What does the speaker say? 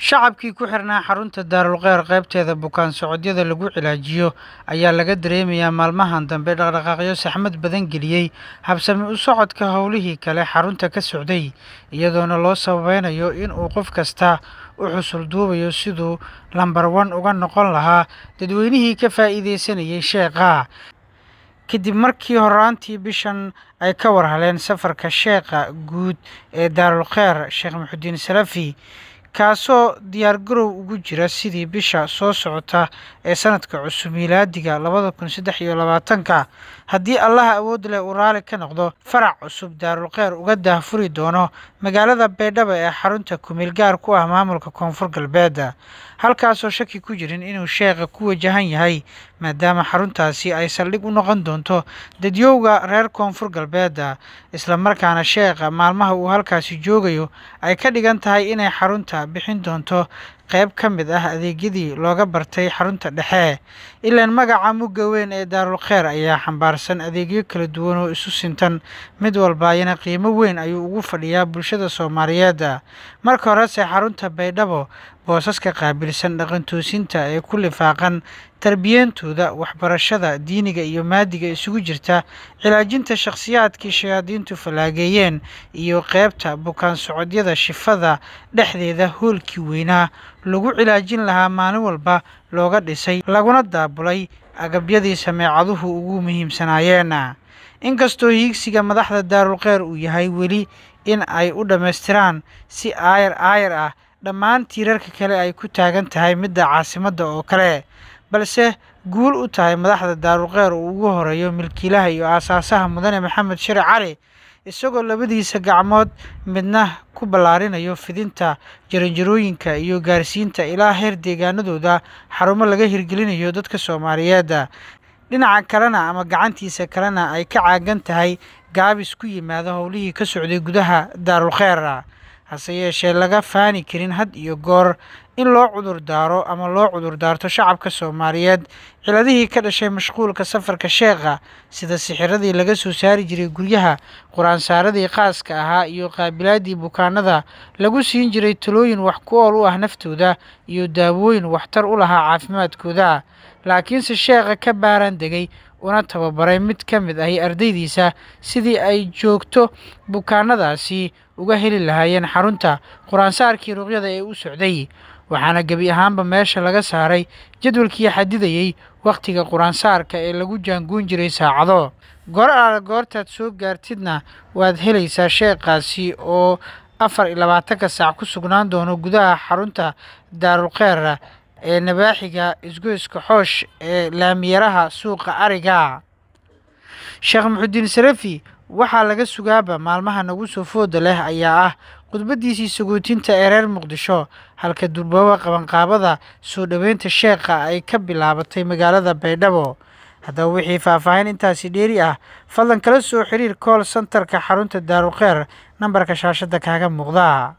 shacabkii ku xirnaa xarunta Daarul Khayr qaybteeda bukaan socodyada lagu cilaajiyo ayaa laga dareemayaa maalmahan dambe dhaqdhaqaaqyo saxmad badan geliyay habsami u socodka howlihii kale xarunta ka socday iyadoona loo sababeynayo in uu qof kasta u xusul duubayo siduu lambar 1 uga noqon lahaa dadweynihii ka faa'iideysanayay sheekha kadib markii horaantii bishan ay ka warhaleen safarka sheekha guud ee Daarul Khayr Sheekh Muxudiin Salafi kaasoo diyaar garow ugu jira sidii bisha soo socota ee sanadka cusub miilaadiga 2023 haddii Allah awood leh uu raali ka noqdo farac cusub Daarul Khayr uga daahfuri doono magaalada Baydhabo ee xarunta kumeel gaar ku ah maamulka Koonfur Galbeed halkaasoo shaki ku jirin inuu sheekha ku wajahan yahay maadaama xaruntaasi ay saldhig u noqon doonto dadyowga reer Koonfur Galbeed isla markaana sheekha maalmaha uu halkaasi joogayo ay ka dhigan tahay inay xarunta bixin doonto qayb ka mid ah adeegyadii looga bartay xarunta dhexe ilaan magaca mugga weyn ee Daarul Khayr ayaa xambaarsan adeegyo kala duwan oo isu sintan mid walbaayna qiimo weyn ayuu ugu fadhiyaa bulshada Soomaaliyeed marka hore xarunta Baydhabo boosaska qaabilsan dhaqan toosinta ee ku lifaaqan tarbiyantooda waxbarashada diiniga iyo maadiga isugu jirta cilaajinta shakhsiyaadkii shayaadiintu falaageeyeen iyo qaybta bukaan socodyada shifada dhexdeeda hoolkii weynaa lagu cilaajin lahaa maalin walba looga dhisay laguna daabulay agabyadii sameecaduhu ugu muhiimsanaayeen inkastoo hiigsiga madaxda Daarul Khayr uu yahay weli in ay u dhameystiraan si aayar ah dhammaan tiirarka kale ay ku taagan tahay midda caasimadda oo kale balse guul u tahay madaxda Daarul Khayr uu ugu horeeyo milkiilaha iyo aasaasaha mudane Maxamed Shire Cali isagoo labadiisa gacmood midna ku ballaarinayo fidinta jaranjarooyinka iyo gaarsiinta ilaa heer deegaanadooda xarumo laga hirgelinayo dadka Soomaaliyeed dhinaca kalena ama gacantiisa kalena ay ka caagan tahay gaabis ku yimaada howlihii ka socday gudaha Daarul Khayr hase yeeshee laga faani karin had iyo goor in loo cudur daarto shacabka Soomaaliyeed ciladihii ka dhashay mashquulka safarka sheekha sida sixiradii laga soo saari jiray guryaha quraan saaradii qaaska ahaa iyo qaabilaadii bukaanada lagu siin jiray talooyin wax ku ool u ah naftooda iyo daawooyin waxtar u lahaa caafimaadkooda laakiinse sheekha ka baaran degay una tababaray mid ka mid ah ardaydiisa sidii ay joogto bukaanadaasi uga heli lahaayeen xarunta quraan saarkii ruqyada ee u socday waxaana gabi ahaanba meesha laga saaray jadwalkii xadidayay waqtiga quraan saarka ee lagu jaangoon jiray saacado goortaad soo gaartidna waad helaysaa sheekhaasi oo 24 saac ku sugnaan doono gudaha xarunta Daarul Khayr ee nabaaxiga isgoyska xoosh ee laamiyaraha suuqa ariga Sheekh Muxudiin Salafi waxaa laga sugaaba maalmaha nagu soo fooda leh ayaa ah khudbadiisii sagootinta ee reer Muqdisho halka durbaba qabanqaabada soo dhaweynta sheekha ay ka bilaabatay magaalada Baydhabo haddaba wixii faahfaahin intaasi dheeri ah fadlan kala soo xiriir call centerka xarunta Daarul Khayr nambarka shaashada kaaga muuqda